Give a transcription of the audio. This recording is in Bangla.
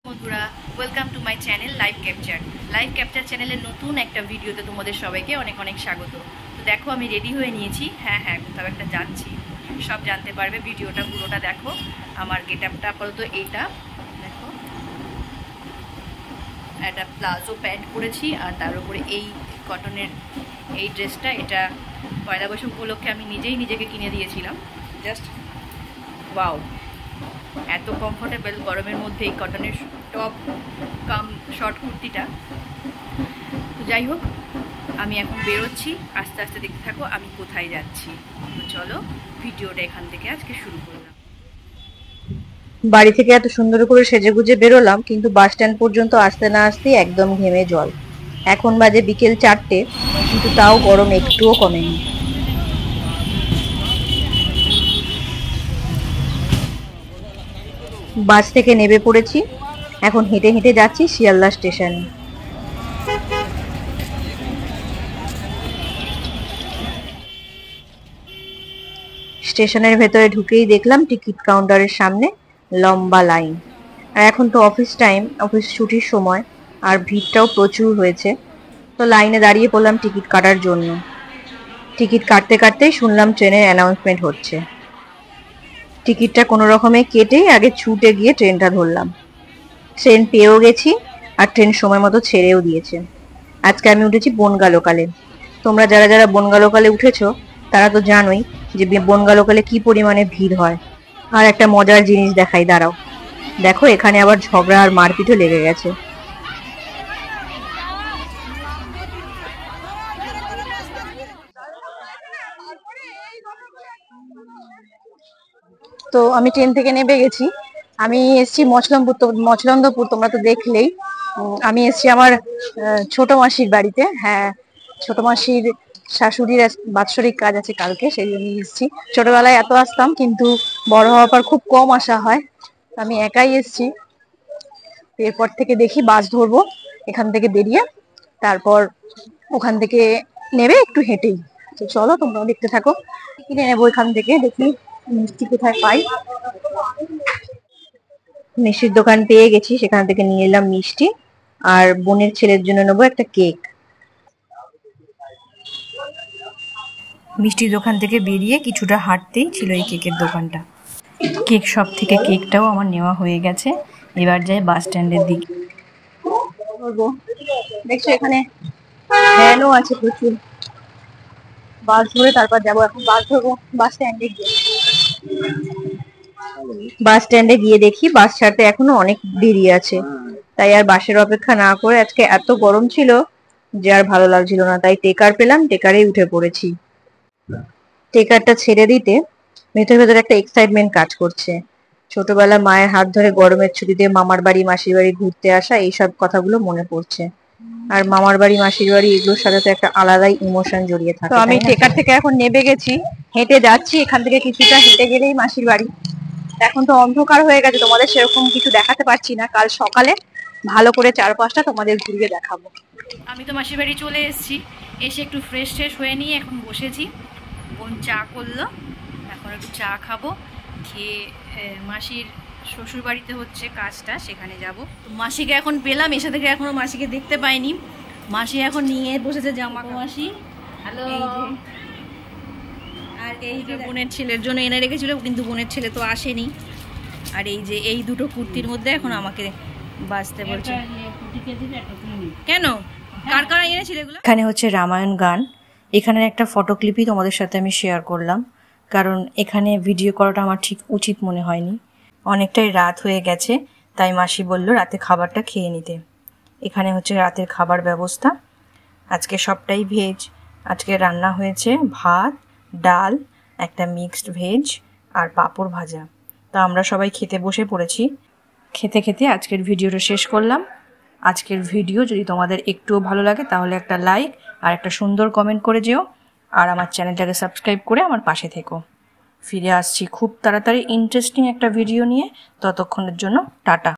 বন্ধুরা, welcome to my channel live capture চ্যানেলের নতুন একটা ভিডিওতে তোমাদের সবাইকে অনেক অনেক স্বাগত। তো দেখো আমি রেডি হয়ে নিয়েছি। হ্যাঁ কোথাও একটা যাচ্ছি, সব জানতে পারবে, ভিডিওটা পুরোটা দেখো। আমার গেট আপটা আপাতত এইটা দেখো, একটা প্লাজো প্যান্ট পরেছি আর তার উপরে এই কটনের এই ড্রেসটা। এটা পয়লা বৈশাখ উপলক্ষে আমি নিজেকে কিনে দিয়েছিলাম। জাস্ট ওয়াও, এত কমফোর্টেবল গরমের মধ্যে এই কটনের টপ কাম শর্ট কুর্তিটা। তো যাই হোক, আমি এখন বেরোচ্ছি, আস্তে আস্তে দেখতে থাকো আমি কোথায় যাচ্ছি। তো চলো ভিডিওটা এখান থেকে আজকে শুরু করলাম। বাড়ি থেকে এত সুন্দর করে সেজেগুজে বেরোলাম, কিন্তু বাস স্ট্যান্ড পর্যন্ত আসতে না আসতেই একদম ঘেমে জল। এখন বাজে বিকেল 4টে, কিন্তু তাও গরম একটুও কমেনি। বাস থেকে নেমে পড়েছি, এখন হেঁটে হেঁটে যাচ্ছি শিয়ালদা স্টেশনে। স্টেশনের ভেতরে ঢুকেই দেখলাম টিকিট কাউন্টারের সামনে লম্বা লাইন। আর এখন তো অফিস টাইম, অফিস ছুটির সময়, আর ভিড়টাও প্রচুর হয়েছে। তো লাইনে দাঁড়িয়ে পড়লাম টিকিট কাটার জন্য। টিকিট কাটতে কাটতেই শুনলাম ট্রেনের অ্যানাউন্সমেন্ট হচ্ছে। টিকিটটা কোনো রকমে কেটেই আগে ছুটে গিয়ে ট্রেনটা ধরলাম। ট্রেন পেয়েও গেছি, আর ট্রেন সময় মতো ছেড়েও দিয়েছে। আজকে আমি উঠেছি বনগা লোকালে। তোমরা যারা যারা বনগা লোকালে উঠেছো তারা তো জানোই যে বনগা লোকালে কি পরিমাণে ভিড় হয়। আর একটা মজার জিনিস দেখাই, দাঁড়াও। দেখো, এখানে আবার ঝগড়া আর মারপিটও লেগে গেছে। তো আমি ট্রেন থেকে নেমে গেছি। আমি এসছি মচলন্দপুর, তোমরা তো দেখলেই। আমি এসছি আমার ছোট মাসির বাড়িতে। হ্যাঁ, ছোট মাসির শাশুড়ির বাৎসরিক কাজ আছে কালকে, সেই জন্য এসছি। ছোটবেলায় এত আসতাম, কিন্তু বড় হওয়ার পর খুব কম আসা হয়। আমি একাই এসছি। এরপর থেকে দেখি বাস ধরবো এখান থেকে বেরিয়ে, তারপর ওখান থেকে নেবে একটু হেঁটেই। তো চলো তোমরাও দেখতে থাকো। কিনে নেবো এখান থেকে, দেখি মিষ্টি কোথায় পাই। মিষ্টির দোকান পেয়ে গেছি, সেখান থেকে নিয়ে এলাম মিষ্টি, আর বোনের ছেলের জন্য নেবো একটা কেক। মিষ্টির দোকান থেকে বেরিয়ে কিছুটা হাঁটতেই ছিল এই কেকের দোকানটা। কেক শপ থেকে কেকটাও আমার নেওয়া হয়ে গেছে। এবার যাই বাস স্ট্যান্ডের দিকে। দেখছো এখানে ভ্যানও আছে প্রচুর। বাস ধরে তারপর যাবো। এখন বাস ধরবো বাস স্ট্যান্ডে গিয়ে। বাস স্ট্যান্ডে গিয়ে দেখি বাস ছাড়তে এখনো অনেক দেরি আছে। তাই আর বাসের অপেক্ষা না করে, আজকে এত গরম ছিল যে আর ভালো লাগছিল না, তাই টেকার পেলাম, টেকারেই উঠে পড়েছি। টেকারটা ছেড়ে দিতে ভেতরে ভেতরে একটা এক্সাইটমেন্ট কাজ করছে। ছোটবেলা মায়ের হাত ধরে গরমের ছুটিতে মামার বাড়ি মাসির বাড়ি ঘুরতে আসা, এইসব কথাগুলো মনে পড়ছে। আর মামার বাড়ি মাসির বাড়ি এগুলোর সাথে তো একটা আলাদাই ইমোশন জড়িয়ে থাকে। তো আমি টেকার থেকে এখন নেমে গেছি, হেঁটে যাচ্ছি। এখান থেকে কিছুটা হেঁটে গেলেই মাসির বাড়ি। এখন তো অন্ধকার হয়ে গেছে, তোমাদের সেরকম কিছু দেখাতে পারছি না। কাল সকালে ভালো করে চারপাশটা তোমাদের ঘুরিয়ে দেখাবো। আমি তো মাসির বাড়ি চলে এসেছি, এসে একটু ফ্রেশ হয়ে নিয়ে এখন বসেছি। বোন চা করলো, এখন একটু চা খাবো। খেয়ে মাসির শ্বশুর বাড়িতে হচ্ছে কাজটা, সেখানে যাব। তো মাসিকে এখন পেলাম, এসে থেকে এখনো মাসিকে দেখতে পাইনি। মাসি এখন নিয়ে বসেছে জামা। মাসি হ্যালো। আর এই যে বোনের ছেলের জন্য এনে রেখেছিল, কিন্তু বোনের ছেলে তো আসেনি। আর এই যে এই দুটো কুর্তির মধ্যে এখন আমাকে বাঁচতে বলছে। কেন, কার কার এনেছিল এগুলো? এখানে হচ্ছে রামায়ণ গান। এখানের একটা ফটো ক্লিপই তোমাদের সাথে আমি শেয়ার করলাম, কারণ এখানে ভিডিও করাটা আমার ঠিক উচিত মনে হয়নি। অনেকটাই রাত হয়ে গেছে, তাই মাসি বলল রাতে খাবারটা খেয়ে নিতে। এখানে হচ্ছে রাতের খাবার ব্যবস্থা। আজকে সবটাই ভেজ। আজকে রান্না হয়েছে ভাত, ডাল, একটা মিক্সড ভেজ আর পাঁপড় ভাজা। তা আমরা সবাই খেতে বসে পড়েছি। খেতে খেতে আজকের ভিডিওটা শেষ করলাম। আজকের ভিডিও যদি তোমাদের একটুও ভালো লাগে তাহলে একটা লাইক আর একটা সুন্দর কমেন্ট করে যেও, আর আমার চ্যানেলটাকে সাবস্ক্রাইব করে আমার পাশে থেকো। ফিরে আসছি খুব তাড়াতাড়ি ইন্টারেস্টিং একটা ভিডিও নিয়ে। ততক্ষণের জন্য টাটা।